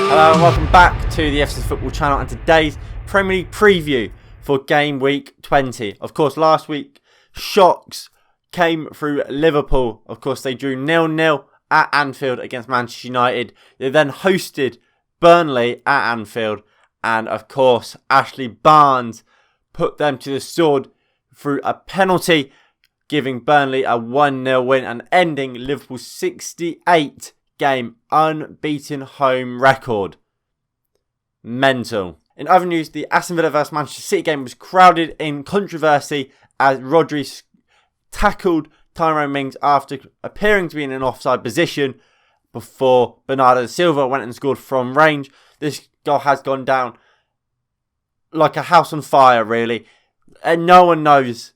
Hello and welcome back to the FC Football channel and today's Premier League preview for Game Week 20. Of course, last week, shocks came through Liverpool. Of course, they drew 0-0 at Anfield against Manchester United. They then hosted Burnley at Anfield. And of course, Ashley Barnes put them to the sword through a penalty, giving Burnley a 1-0 win and ending Liverpool's 68-game unbeaten home record. Mental. In other news, the Aston Villa vs Manchester City game was crowded in controversy as Rodri tackled Tyrone Mings after appearing to be in an offside position before Bernardo Silva went and scored from range. This goal has gone down like a house on fire, really. And no one knows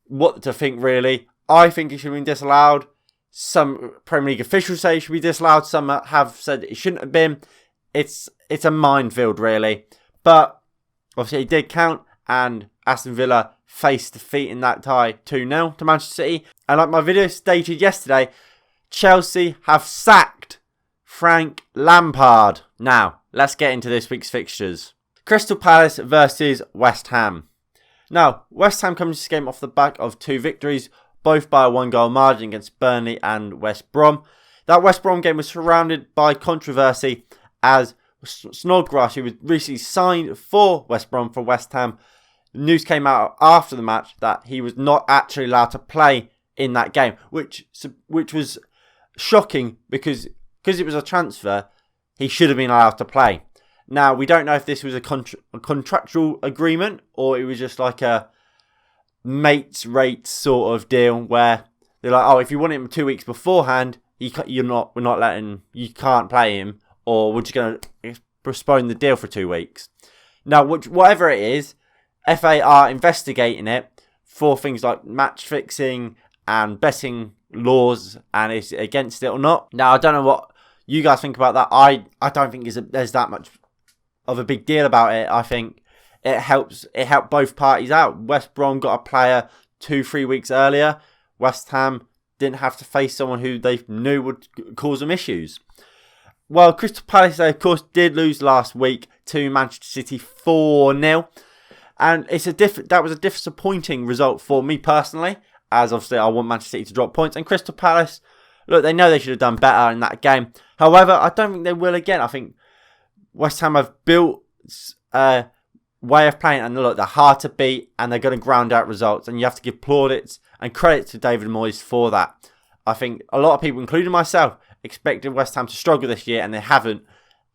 what to think, really. I think it should have been disallowed. Some Premier League officials say it should be disallowed. Some have said it shouldn't have been. It's a minefield, really. But obviously it did count, and Aston Villa faced defeat in that tie 2-0 to Manchester City. And like my video stated yesterday, Chelsea have sacked Frank Lampard. Now, let's get into this week's fixtures. Crystal Palace versus West Ham. Now, West Ham comes to this game off the back of 2 victories, both by a 1-goal margin against Burnley and West Brom. That West Brom game was surrounded by controversy as Snodgrass, who was recently signed for West Brom for West Ham, news came out after the match that he was not actually allowed to play in that game, which was shocking because it was a transfer, he should have been allowed to play. Now, we don't know if this was a contractual agreement or it was just like a mates rate sort of deal where they're like, oh, if you want him 2 weeks beforehand, you can't play him, or we're just going to postpone the deal for 2 weeks. Now, whatever it is, FA are investigating it for things like match fixing and betting laws, and is it against it or not. Now, I don't know what you guys think about that. I don't think there's that much of a big deal about it. I think it helped both parties out. West Brom got a player 2-3 weeks earlier. West Ham didn't have to face someone who they knew would cause them issues. Well, Crystal Palace, they, of course, did lose last week to Manchester City 4-0. And that was a disappointing result for me personally, as obviously I want Manchester City to drop points. And Crystal Palace, look, they know they should have done better in that game. However, I don't think they will again. I think West Ham have built a way of playing, and look, they're hard to beat, and they're going to ground out results. And you have to give plaudits and credit to David Moyes for that. I think a lot of people, including myself, expected West Ham to struggle this year, and they haven't.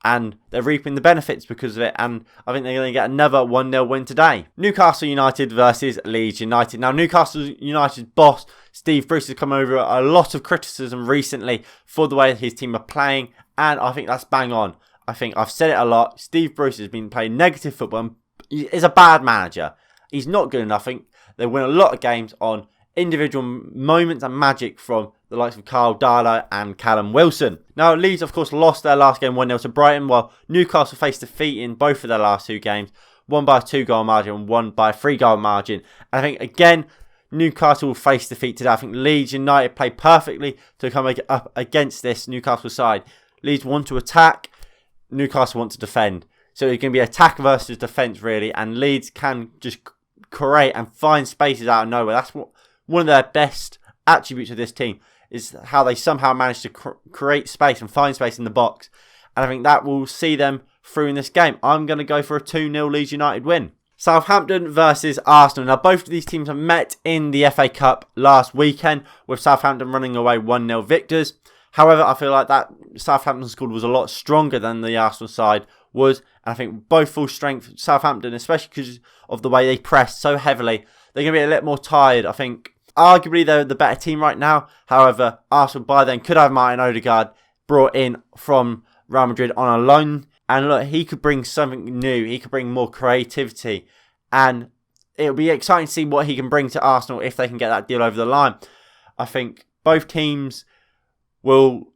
And they're reaping the benefits because of it. And I think they're going to get another 1-0 win today. Newcastle United versus Leeds United. Now, Newcastle United's boss, Steve Bruce, has come over a lot of criticism recently for the way his team are playing. And I think that's bang on. I think I've said it a lot. Steve Bruce has been playing negative football and is a bad manager. He's not good enough. I think they win a lot of games on individual moments and magic from the likes of Carl Darlow and Callum Wilson. Now, Leeds, of course, lost their last game 1-0 to Brighton, while Newcastle faced defeat in both of their last 2 games, one by a 2-goal margin and one by a 3-goal margin. And I think, again, Newcastle will face defeat today. I think Leeds United play perfectly to come up against this Newcastle side. Leeds want to attack, Newcastle want to defend. So it's going to be attack versus defence, really, and Leeds can just create and find spaces out of nowhere. That's what one of their best attributes of this team is how they somehow manage to create space and find space in the box. And I think that will see them through in this game. I'm going to go for a 2-0 Leeds United win. Southampton versus Arsenal. Now, both of these teams have met in the FA Cup last weekend, with Southampton running away 1-0 victors. However, I feel like that Southampton squad was a lot stronger than the Arsenal side was. And I think both full strength Southampton, especially because of the way they press so heavily, they're going to be a little more tired. I think arguably they're the better team right now. However, Arsenal by then could have Martin Odegaard brought in from Real Madrid on a loan. And look, he could bring something new. He could bring more creativity. And it'll be exciting to see what he can bring to Arsenal if they can get that deal over the line. I think both teams will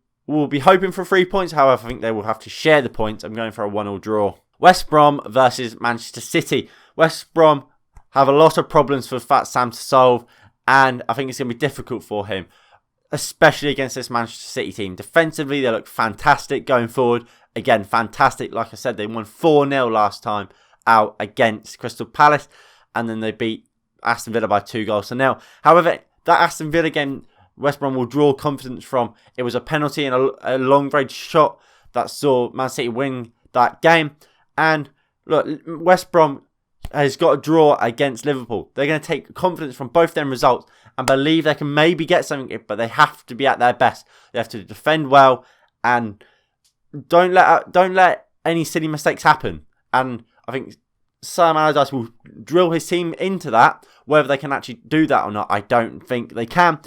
be hoping for 3 points. However, I think they will have to share the points. I'm going for a 1-1 draw. West Brom versus Manchester City. West Brom have a lot of problems for Fat Sam to solve. And I think it's going to be difficult for him. especially against this Manchester City team. Defensively, they look fantastic going forward. Again, fantastic. Like I said, they won 4-0 last time out against Crystal Palace, and then they beat Aston Villa by 2-0. However, that Aston Villa game, West Brom will draw confidence from. It was a penalty and a long-range shot that saw Man City win that game. And look, West Brom has got a draw against Liverpool. They're going to take confidence from both them results and believe they can maybe get something, but they have to be at their best. They have to defend well and don't let any silly mistakes happen. And I think Sam Allardyce will drill his team into that. Whether they can actually do that or not, I don't think they can.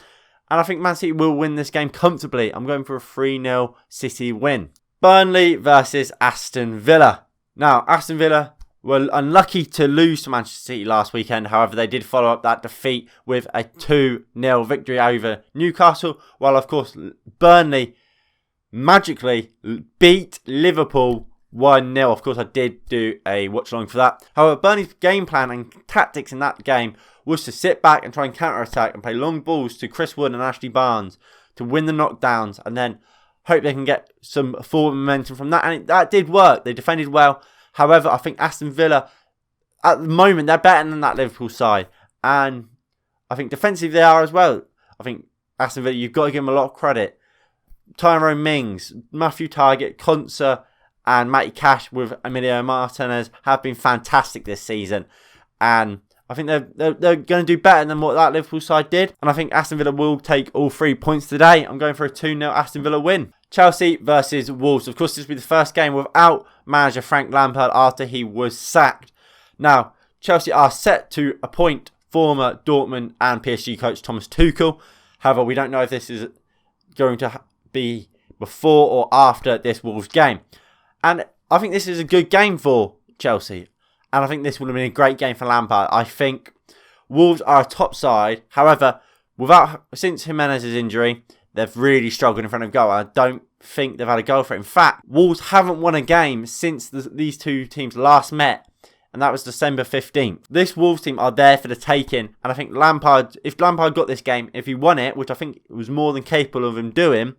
And I think Man City will win this game comfortably. I'm going for a 3-0 City win. Burnley versus Aston Villa. Now, Aston Villa were unlucky to lose to Manchester City last weekend. However, they did follow up that defeat with a 2-0 victory over Newcastle. While, of course, Burnley magically beat Liverpool 1-0. Of course, I did do a watch-along for that. However, Burnley's game plan and tactics in that game was to sit back and try and counter-attack and play long balls to Chris Wood and Ashley Barnes to win the knockdowns and then hope they can get some forward momentum from that. And that did work. They defended well. However, I think Aston Villa, at the moment, they're better than that Liverpool side. And I think defensively they are as well. I think Aston Villa, you've got to give them a lot of credit. Tyrone Mings, Matthew Targett, Konsa and Matty Cash with Emilio Martinez have been fantastic this season. And I think they're going to do better than what that Liverpool side did. And I think Aston Villa will take all 3 points today. I'm going for a 2-0 Aston Villa win. Chelsea versus Wolves. Of course, this will be the first game without manager Frank Lampard after he was sacked. Now, Chelsea are set to appoint former Dortmund and PSG coach Thomas Tuchel. However, we don't know if this is going to be before or after this Wolves game. And I think this is a good game for Chelsea. And I think this would have been a great game for Lampard. I think Wolves are a top side. However, since Jimenez's injury, they've really struggled in front of goal. I don't think they've had a goal for it. In fact, Wolves haven't won a game since these two teams last met. And that was December 15th. This Wolves team are there for the taking. And I think if Lampard got this game, if he won it, which I think was more than capable of him doing,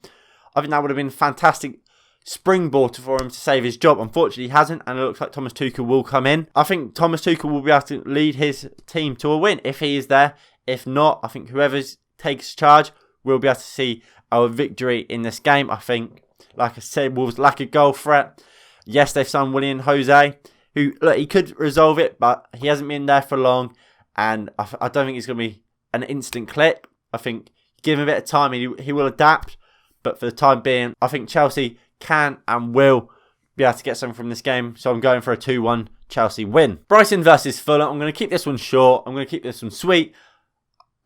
I think that would have been a fantastic springboard for him to save his job. Unfortunately, he hasn't, and it looks like Thomas Tuchel will come in. I think Thomas Tuchel will be able to lead his team to a win if he is there. If not, I think whoever takes charge will be able to see our victory in this game. I think, like I said, Wolves lack a goal threat. Yes, they've signed William Jose, who, look, he could resolve it, but he hasn't been there for long, and I don't think it's going to be an instant click. I think give him a bit of time, he will adapt. But for the time being, I think Chelsea can and will be able to get something from this game. So I'm going for a 2-1 Chelsea win. Brighton versus Fulham. I'm going to keep this one short. I'm going to keep this one sweet.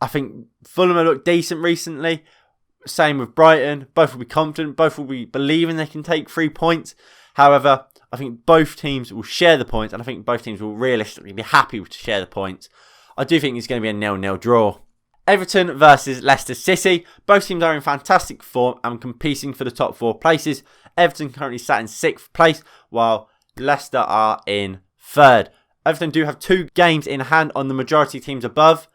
I think Fulham have looked decent recently. Same with Brighton. Both will be confident. Both will be believing they can take 3 points. However, I think both teams will share the points. And I think both teams will realistically be happy to share the points. I do think it's going to be a 0-0 draw. Everton versus Leicester City. Both teams are in fantastic form and competing for the top 4 places. Everton currently sat in 6th place, while Leicester are in 3rd. Everton do have 2 games in hand on the majority teams above,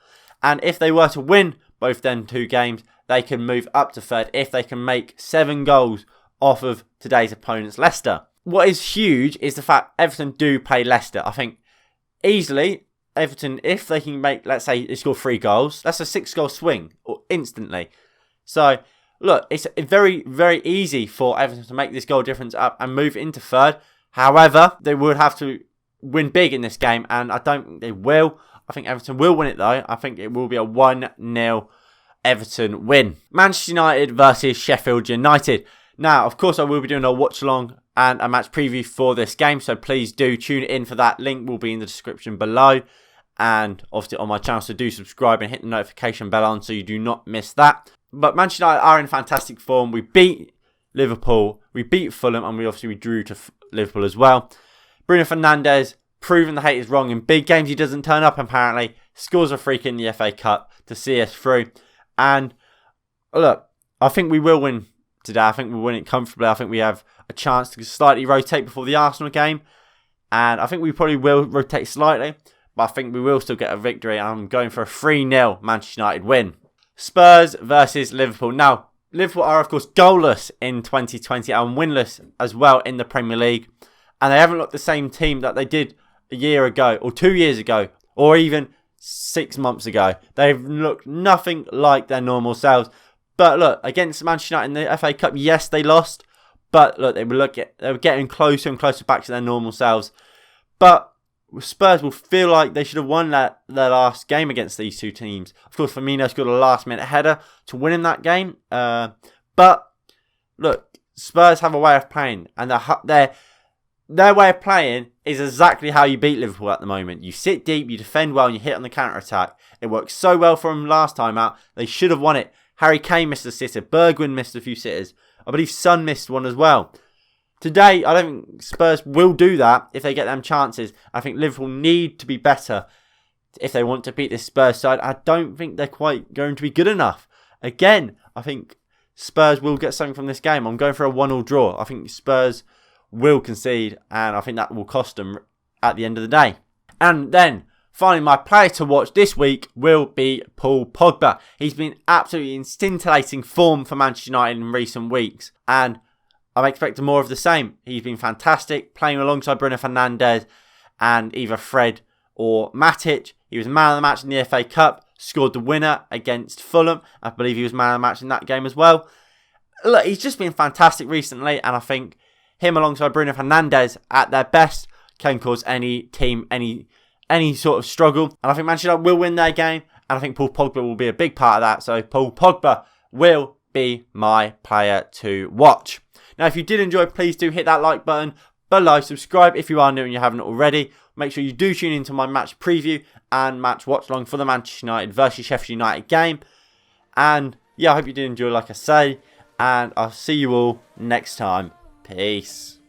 and if they were to win both them 2 games, they can move up to 3rd if they can make 7 goals off of today's opponents, Leicester. What is huge is the fact Everton do play Leicester. I think easily Everton, if they can make, let's say, they score 3 goals, that's a 6-goal swing or instantly. So, look, it's very, very easy for Everton to make this goal difference up and move into 3rd. However, they would have to win big in this game, and I don't think they will. I think Everton will win it, though. I think it will be a 1-0 Everton win. Manchester United versus Sheffield United. Now, of course, I will be doing a watch-along and a match preview for this game, so please do tune in for that. Link will be in the description below. And obviously on my channel, so do subscribe and hit the notification bell on so you do not miss that. But Manchester United are in fantastic form. We beat Liverpool, we beat Fulham, and we drew to Liverpool as well. Bruno Fernandes, proving the hate is wrong. In big games he doesn't turn up apparently. Scores a freak in the FA Cup to see us through. And look, I think we will win today. I think we'll win it comfortably. I think we have a chance to slightly rotate before the Arsenal game. And I think we probably will rotate slightly. But I think we will still get a victory. I'm going for a 3-0 Manchester United win. Spurs versus Liverpool. Now, Liverpool are, of course, goalless in 2020 and winless as well in the Premier League. And they haven't looked the same team that they did a year ago, or 2 years ago, or even 6 months ago. They've looked nothing like their normal selves. But look, against Manchester United in the FA Cup, yes, they lost. But look, they were getting closer and closer back to their normal selves. But Spurs will feel like they should have won their last game against these two teams. Of course, Firmino scored a last-minute header to win in that game. But look, Spurs have a way of playing, and their way of playing is exactly how you beat Liverpool at the moment. You sit deep, you defend well, and you hit on the counter-attack. It worked so well for them last time out. They should have won it. Harry Kane missed a sitter. Bergwijn missed a few sitters. I believe Son missed one as well. Today, I don't think Spurs will do that if they get them chances. I think Liverpool need to be better if they want to beat this Spurs side. I don't think they're quite going to be good enough. Again, I think Spurs will get something from this game. I'm going for a 1-1 draw. I think Spurs will concede, and I think that will cost them at the end of the day. And then, finally, my player to watch this week will be Paul Pogba. He's been absolutely in scintillating form for Manchester United in recent weeks, and I'm expecting more of the same. He's been fantastic, playing alongside Bruno Fernandes and either Fred or Matic. He was man of the match in the FA Cup, scored the winner against Fulham. I believe he was man of the match in that game as well. Look, he's just been fantastic recently, and I think him alongside Bruno Fernandes at their best can cause any team any sort of struggle. And I think Manchester United will win their game, and I think Paul Pogba will be a big part of that. So Paul Pogba will be my player to watch. Now, if you did enjoy, please do hit that like button below. Subscribe if you are new and you haven't already. Make sure you do tune into my match preview and match watch along for the Manchester United versus Sheffield United game. And yeah, I hope you did enjoy, like I say. And I'll see you all next time. Peace.